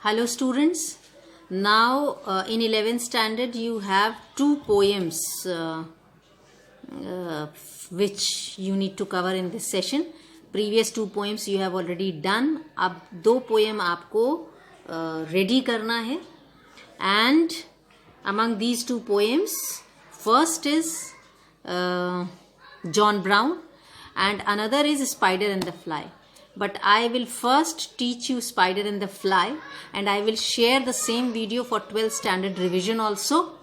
Hello students, now in 11th standard you have two poems which you need to cover in this session. Previous two poems you have already done. अब दो poem आपको ready करना है. And among these two poems, first is John Brown and another is Spider and the Fly. But I will first teach you Spider and the Fly, and I will share the same video for 12th standard revision also.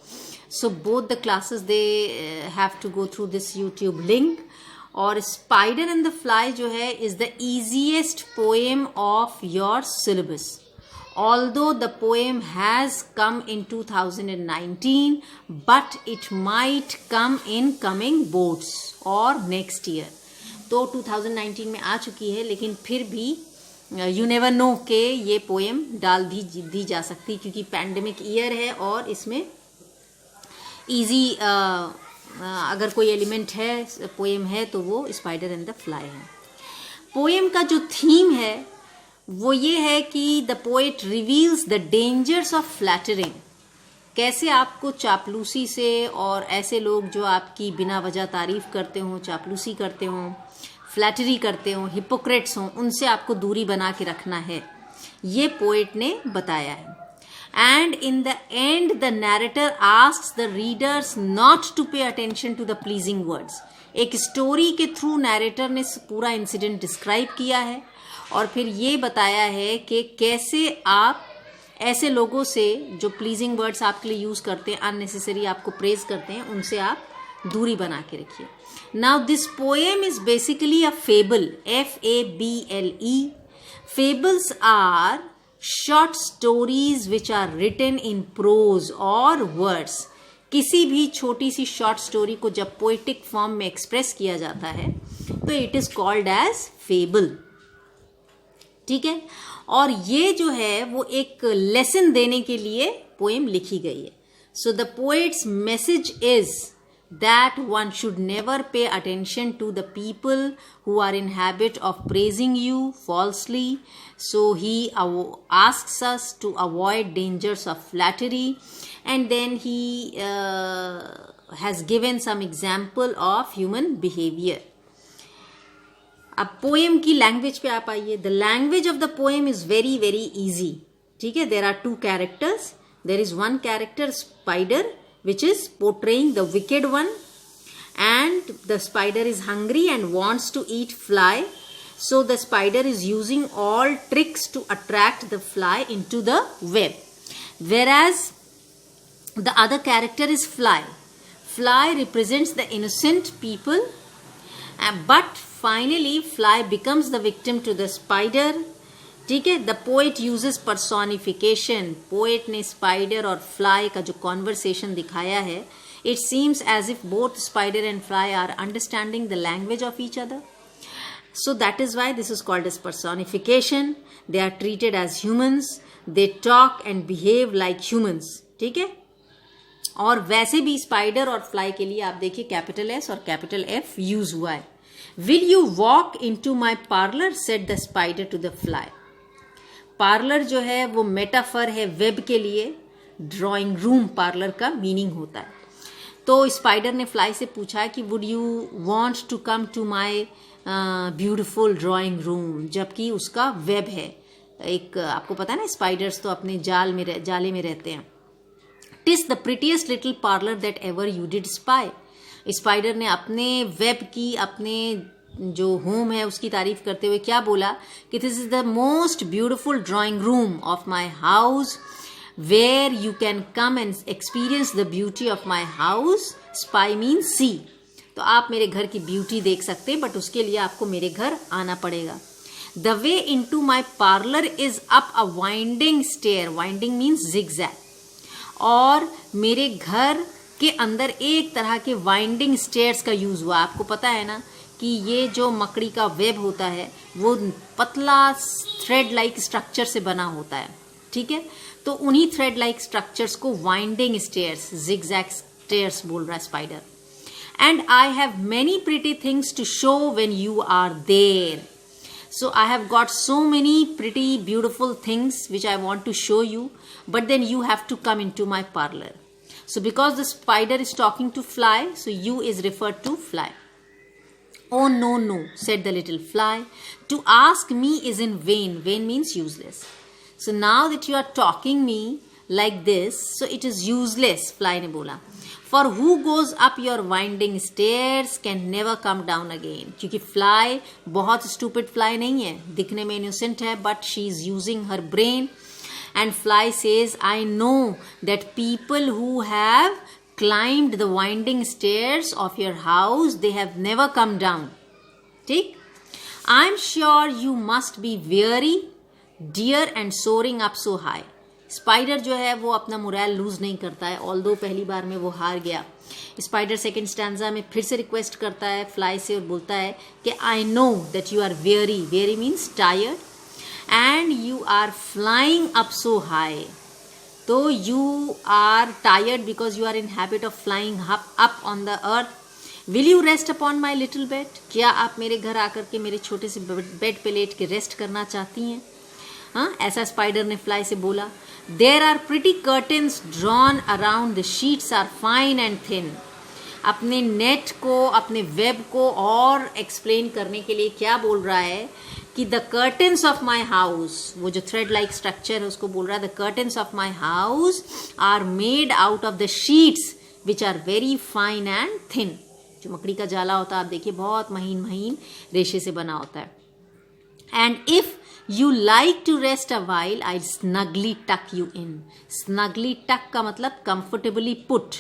So both the classes they have to go through this YouTube link. और Spider and the Fly जो है is the easiest poem of your syllabus. Although the poem has come in 2019, but it might come in coming boards or next year. तो 2019 में आ चुकी है, लेकिन फिर भी यू नेवर नो के ये पोएम डाल दी जा सकती, क्योंकि पैंडेमिक ईयर है और इसमें इजी अगर कोई एलिमेंट है पोएम है तो वो स्पाइडर एंड द फ्लाई है. पोएम का जो थीम है वो ये है कि the poet reveals the dangers of flattering. कैसे आपको चापलूसी से और ऐसे लोग जो आपकी बिना वजह तारीफ करते हों, चापलूसी करते हों, फ्लैटरी करते हों, हिपोक्रेट्स हों, उनसे आपको दूरी बना के रखना है, ये पोएट ने बताया है. And in the end the narrator asks the readers not to pay attention to the pleasing words. एक स्टोरी के थ्रू नैरेटर ने पूरा इंसिडेंट डिस्क्राइब किया है और फिर ये बताया है कि कैसे आप ऐसे लोगों से जो प्लीजिंग वर्ड्स आपके लिए यूज करते हैं, अननेसेसरी आपको प्रेज करते हैं, उनसे आप दूरी बना के रखिए. Now this poem is basically a fable, FABLE. Fables are short stories which are written in prose और वर्ड्स. किसी भी छोटी सी शॉर्ट स्टोरी को जब पोएटिक फॉर्म में एक्सप्रेस किया जाता है तो it is called as fable. ठीक है, और ये जो है वो एक लेसन देने के लिए पोएम लिखी गई है. So the poets message is that one should never pay attention to the people who are in habit of praising you falsely. So he asks us to avoid dangers of flattery, and then he has given some example of human behavior. अब poem की language पे आप आइए. The language of the poem is very very easy. ठीक है, there are two characters. There is one character spider which is portraying the wicked one, and the spider is hungry and wants to eat fly. So the spider is using all tricks to attract the fly into the web. Whereas the other character is Fly. Fly represents the innocent people, but finally Fly becomes the victim to the spider. ठीक है, the poet uses personification. Poet ने spider और fly का जो conversation दिखाया है, it seems as if both spider and fly are understanding the language of each other. So that is why this is called as personification. They are treated as humans, they talk and behave like humans. ठीक है, और वैसे भी spider और fly के लिए आप देखिए कैपिटल S और कैपिटल F यूज हुआ है. Will you walk into my parlour said the spider to the fly. Parlour जो है वो मेटाफर है वेब के लिए. ड्राइंग रूम पार्लर का मीनिंग होता है. तो स्पाइडर ने फ्लाई से पूछा कि would you want to come to my beautiful drawing room, जबकि उसका वेब है. एक आपको पता है ना, स्पाइडर्स तो अपने जाले में रहते हैं. TISS the prettiest little parlour that ever you did spy. Spider ने अपने वेब की, अपने जो होम है उसकी तारीफ करते हुए क्या बोला कि this is the most beautiful drawing room of my house where you can come and experience the beauty of my house. Spy means see. तो आप मेरे घर की ब्यूटी देख सकते हैं, बट उसके लिए आपको मेरे घर आना पड़ेगा. The way into my parlour is up a winding stair. Winding means zigzag. और मेरे घर के अंदर एक तरह के वाइंडिंग स्टेयर्स का यूज हुआ. आपको पता है ना कि ये जो मकड़ी का वेब होता है वो पतला थ्रेड लाइक स्ट्रक्चर से बना होता है. ठीक है, तो उन्हीं थ्रेड लाइक स्ट्रक्चर्स को वाइंडिंग स्टेयर्स, जिगजैग स्टेयर्स बोल रहा है spider. And I have many pretty things to show when you are there. So I have got so many pretty beautiful things which I want to show you, but then you have to come into my parlor. So because the spider is talking to fly, so you is referred to fly. Oh no, no, said the little fly. To ask me is in vain. Vain means useless. So now that you are talking me like this, so it is useless, fly ने बोला. For who goes up your winding stairs can never come down again. क्योंकि fly बहुत stupid fly नहीं है, दिखने में innocent है, but she is using her brain. And fly says, I know that people who have climbed the winding stairs of your house, they have never come down. ठीक? I'm sure you must be weary, dear, and soaring up so high. Spider जो है वो अपना moral loose नहीं करता है, although पहली बार में वो हार गया. स्पाइडर सेकेंड स्टैंजा में फिर से रिक्वेस्ट करता है फ्लाई से और बोलता है कि I know that you are very, very means tired, and you are flying up so high. तो you are tired because you are in habit of flying up on the earth. Will you rest upon my little bed. क्या आप मेरे घर आकर के मेरे छोटे से बेड पे लेट के रेस्ट करना चाहती हैं? हाँ, ऐसा स्पाइडर ने फ्लाई से बोला. There are pretty curtains drawn around the sheets are fine and thin. अपने नेट को, अपने वेब को और एक्सप्लेन करने के लिए क्या बोल रहा है कि the curtains of my house, वो जो थ्रेड लाइक स्ट्रक्चर है उसको बोल रहा है the curtains of my house are made out of the sheets which are very fine and thin. जो मकड़ी का जाला होता है आप देखिए बहुत महीन महीन रेशे से बना होता है. And if you like to rest a while, I'll snugly tuck you in. Snugly tuck का मतलब comfortably put.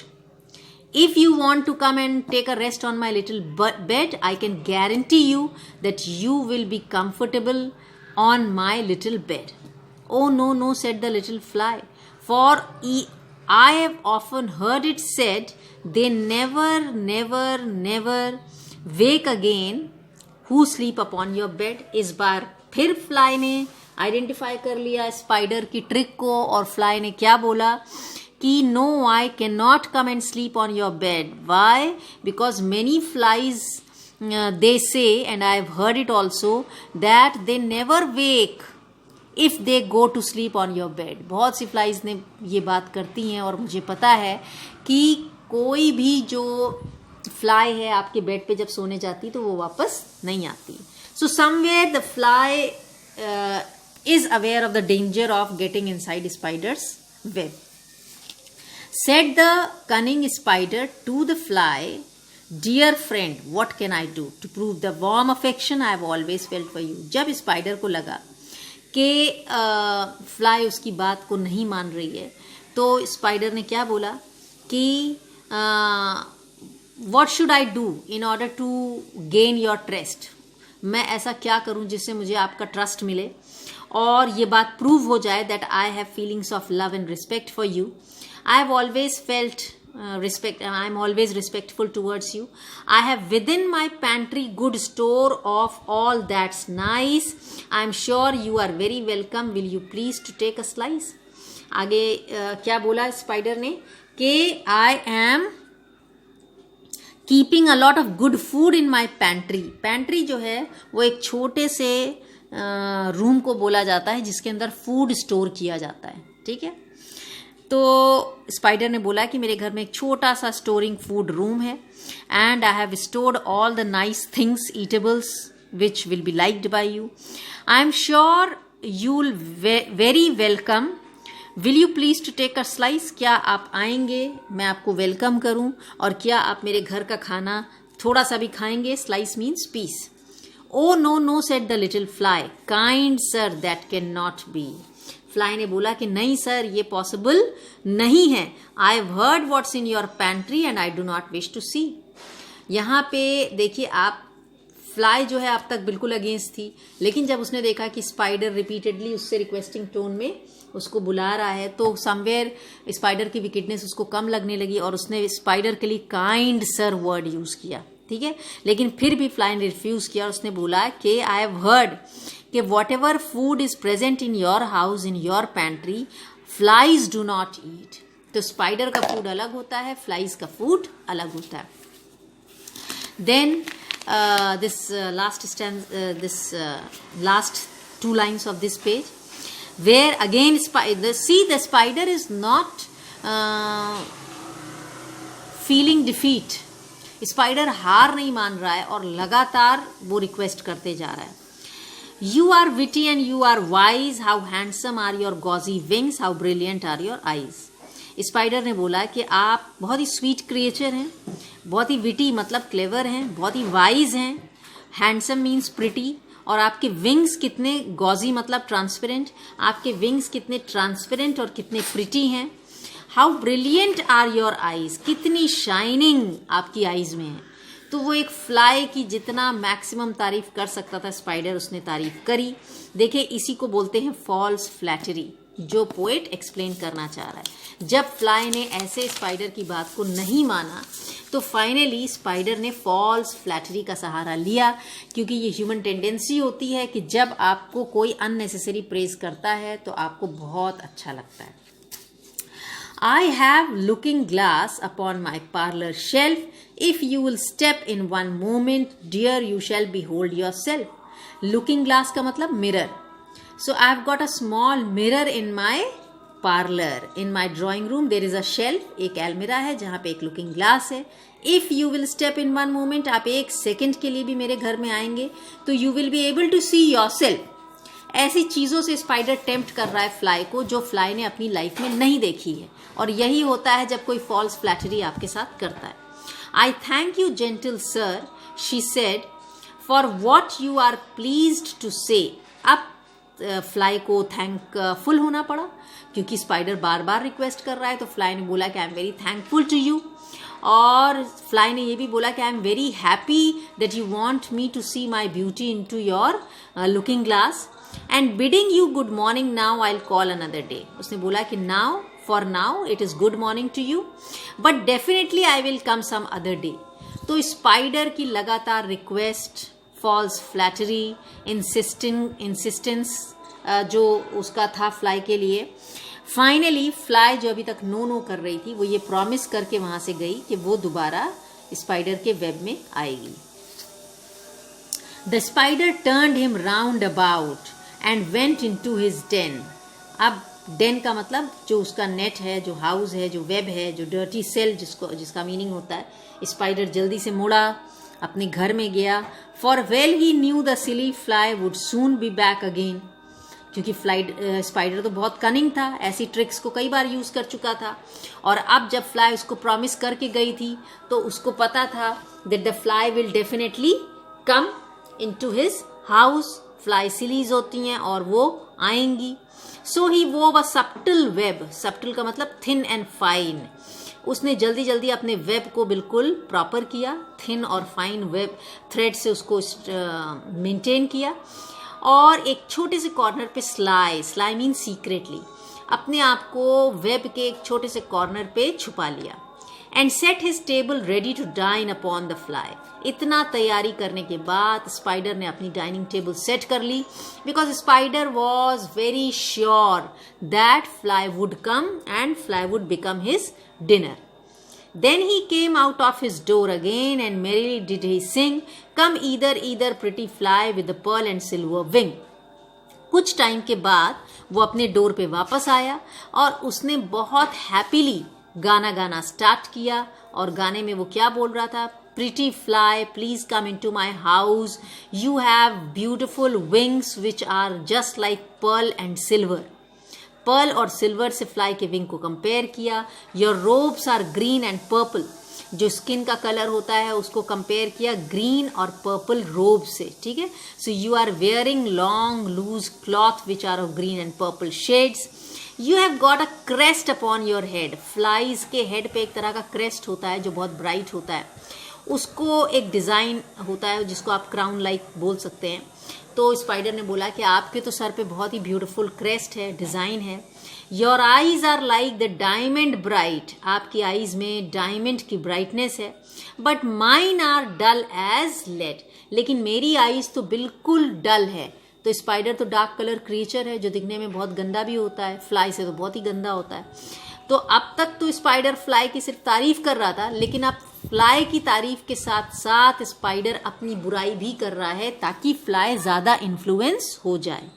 If you want to come and take a rest on my little bed, I can guarantee you that you will be comfortable on my little bed. Oh no, no, said the little fly. For I have often heard it said, they never, never, never wake again who sleep upon your bed. इस बार फिर fly ने identify कर लिया spider की trick को और fly ने क्या बोला कि no, I can not come and sleep on your bed. Why? Because many flies they say, and I have heard it also, that they never wake if they go to sleep on your bed. बहुत सी flies ने ये बात करती हैं और मुझे पता है कि कोई भी जो फ्लाई है आपके बेड पे जब सोने जाती तो वो वापस नहीं आती. So somewhere the fly is aware of the danger of getting inside spider's web. Said the cunning spider to the fly, dear friend, what can I do to prove the warm affection I have always felt for you. जब spider को लगा कि fly उसकी बात को नहीं मान रही है तो स्पाइडर ने क्या बोला कि what should I do in order to gain your trust. मैं ऐसा क्या करूं जिससे मुझे आपका ट्रस्ट मिले और ये बात प्रूव हो जाए that I have feelings of love and respect for you. I have always felt respect and I am always respectful towards you. I have within my pantry good store of all that's nice. I am sure you are very welcome. Will you please to take a slice. आगे क्या बोला spider ने कि I am keeping a lot of good food in my pantry. Pantry जो है वो एक छोटे से रूम को बोला जाता है जिसके अंदर फूड स्टोर किया जाता है. ठीक है, तो स्पाइडर ने बोला कि मेरे घर में एक छोटा सा स्टोरिंग फूड रूम है and I have stored all the nice things eatables which will be liked by you. I am sure you will very welcome. Will you please to take a slice. क्या आप आएंगे, मैं आपको welcome करूं और क्या आप मेरे घर का खाना थोड़ा सा भी खाएंगे. Slice means piece. Oh no, no, said the little fly. Kind sir, that can not be. Fly ने बोला कि नहीं सर, ये पॉसिबल नहीं है. I have heard what's in your pantry and I do not wish to see. यहाँ पे देखिए आप, फ्लाई जो है अब तक बिल्कुल अगेंस्ट थी, लेकिन जब उसने देखा कि स्पाइडर रिपीटेडली उससे रिक्वेस्टिंग टोन में उसको बुला रहा है तो समवेयर स्पाइडर की विकेटनेस उसको कम लगने लगी और उसने स्पाइडर के लिए काइंड सर वर्ड यूज किया. ठीक है, लेकिन फिर भी फ्लाई ने रिफ्यूज किया और उसने बोला कि आई हैव हर्ड कि what ever food is present in your house, in your pantry, flies do not eat. तो स्पाइडर का फूड अलग होता है, फ्लाइज का फूड अलग होता है. Then last two lines of this page, where again the spider is not feeling defeat. Spider हार नहीं मान रहा है और लगातार वो रिक्वेस्ट करते जा रहा है. You are witty and you are wise. How handsome are your gauzy wings. How brilliant are your eyes. Spider ने बोला कि आप बहुत ही स्वीट क्रिएचर हैं, बहुत ही विटी मतलब क्लेवर हैं, बहुत ही वाइज हैं, हैंडसम मीन्स प्रिटी, और आपके विंग्स कितने गॉजी मतलब ट्रांसपेरेंट, आपके विंग्स कितने ट्रांसपेरेंट और कितने प्रिटी हैं. How brilliant are your eyes, कितनी शाइनिंग आपकी आईज में है. तो वो एक फ्लाई की जितना मैक्सिमम तारीफ कर सकता था स्पाइडर, उसने तारीफ करी. देखिए इसी को बोलते हैं फॉल्स फ्लैटरी, जो पोएट एक्सप्लेन करना चाह रहा है. जब फ्लाई ने ऐसे स्पाइडर की बात को नहीं माना तो फाइनली स्पाइडर ने फॉल्स फ्लैटरी का सहारा लिया, क्योंकि ये ह्यूमन टेंडेंसी होती है कि जब आपको कोई अननेसेसरी प्रेज करता है तो आपको बहुत अच्छा लगता है. I have looking glass upon my parlor shelf. If you will step in one moment, dear, you shall behold yourself. Looking glass का मतलब mirror. So I've got a small mirror in my parlor. In my drawing room there is a shelf. एक अलमीरा है जहाँ पे एक looking glass है. If you will step in one moment, आप एक सेकंड के लिए भी मेरे घर में आएंगे तो you will be able to see yourself. ऐसी चीजों से स्पाइडर टेम्प्ट कर रहा है फ्लाई को जो फ्लाई ने अपनी लाइफ में नहीं देखी है. और यही होता है जब कोई फॉल्स फ्लैटरी आपके साथ करता है. I thank you gentle sir, she said, for what you are pleased to say. अब फ्लाई को थैंकफुल होना पड़ा क्योंकि स्पाइडर बार बार रिक्वेस्ट कर रहा है. तो फ्लाई ने बोला कि I am very thankful to you, और फ्लाई ने ये भी बोला कि I am very happy that you want me to see my beauty into your looking glass, and bidding you good morning now I will call another day. उसने बोला कि now, for now it is good morning to you, but definitely I will come some other day. तो spider की लगातार request, false flattery, insistence जो उसका था fly के लिए, फाइनली फ्लाई जो अभी तक नो कर रही थी वो ये प्रॉमिस करके वहां से गई कि वो दोबारा स्पाइडर के वेब में आएगी. The spider turned him round about and went into his den. अब डेन का मतलब जो उसका नेट है, जो हाउस है, जो वेब है, जो डर्टी सेल जिसका मीनिंग होता है. स्पाइडर जल्दी से मुड़ा, अपने घर में गया. For well he new the silly fly would soon be back again. क्योंकि स्पाइडर तो बहुत कनिंग था, ऐसी ट्रिक्स को कई बार यूज कर चुका था. और अब जब फ्लाई उसको प्रॉमिस करके गई थी तो उसको पता था that the fly will definitely come into his house. Fly सिलीज होती हैं और वो आएंगी. सो ही वो व सब्टल वेब, सब्टल का मतलब थिन एंड फाइन. उसने जल्दी जल्दी अपने वेब को बिल्कुल प्रॉपर किया, थिन और फाइन वेब थ्रेड से उसको मेंटेन किया. और एक छोटे से कॉर्नर पे स्लाई मीन सीक्रेटली, अपने आप को वेब के एक छोटे से कॉर्नर पे छुपा लिया. And set his table ready to dine upon the fly. इतना तैयारी करने के बाद स्पाइडर ने अपनी डाइनिंग टेबल सेट कर ली, because spider was very sure that fly would come and fly would become his dinner. Then he came out of his door again and merrily did he sing, come either pretty fly with the pearl and silver wing. कुछ time के बाद वो अपने door पे वापस आया और उसने बहुत हैप्पीली गाना गाना स्टार्ट किया. और गाने में वो क्या बोल रहा था? Pretty fly, please come into my house. You have beautiful wings which are just like pearl and silver. Pearl और सिल्वर से फ्लाई के विंग को कंपेयर किया. Your robes are green and purple, जो स्किन का कलर होता है उसको कंपेयर किया ग्रीन और पर्पल रोब से. ठीक है. So you are wearing long loose cloth which are of green and purple shades. You have got a crest upon your head. Flies के हेड पे एक तरह का क्रेस्ट होता है जो बहुत ब्राइट होता है, उसको एक डिजाइन होता है जिसको आप क्राउन लाइक बोल सकते हैं. तो स्पाइडर ने बोला कि आपके तो सर पे बहुत ही ब्यूटीफुल क्रेस्ट है, डिजाइन है. Your eyes are like the diamond bright, आपकी आईज में डायमंड की ब्राइटनेस है. But mine are dull as lead, लेकिन मेरी आईज तो बिल्कुल डल है. तो स्पाइडर तो डार्क कलर क्रिएचर है जो दिखने में बहुत गंदा भी होता है, फ्लाई से तो बहुत ही गंदा होता है. तो अब तक तो स्पाइडर फ्लाई की सिर्फ तारीफ कर रहा था, लेकिन अब फ्लाई की तारीफ के साथ साथ स्पाइडर अपनी बुराई भी कर रहा है ताकि फ्लाई ज्यादा इन्फ्लुएंस हो जाए.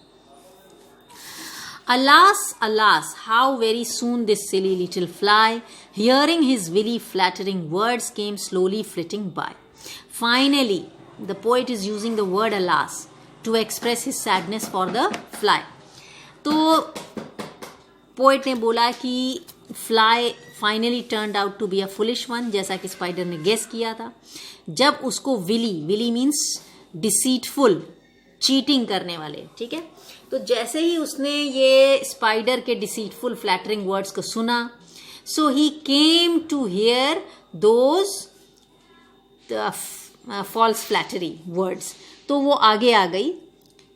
Alas, alas, how very soon this silly little fly, hearing his willy flattering words, came slowly flitting by. Finally, the poet is using the word alas to express his sadness for the fly. तो poet ने बोला कि fly finally turned out to be a foolish one, जैसा कि spider ने guess किया था. जब उसको विली मीन्स डिसीटफुल, चीटिंग करने वाले, ठीक है. तो जैसे ही उसने ये स्पाइडर के डिसीटफुल फ्लैटरिंग वर्ड्स को सुना, so he came to hear those false flattery words. तो वो आगे आ गई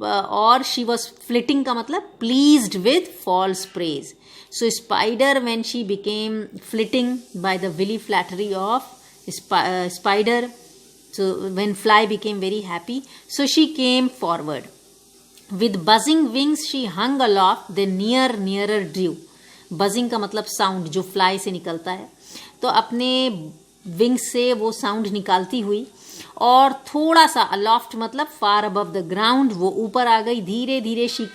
और शी वॉज फ्लिटिंग का मतलब pleased with false praise. So spider when she became flitting by the wily flattery of spider, so when fly became very happy, so she came forward. With buzzing wings she hung aloft, then nearer drew. Buzzing का मतलब sound जो fly से निकलता है. तो अपने wings से वो साउंड निकालती हुई और थोड़ा सा अलॉफ्ट मतलब फार अबव द ग्राउंड, वो ऊपर आ गई. धीरे धीरे शी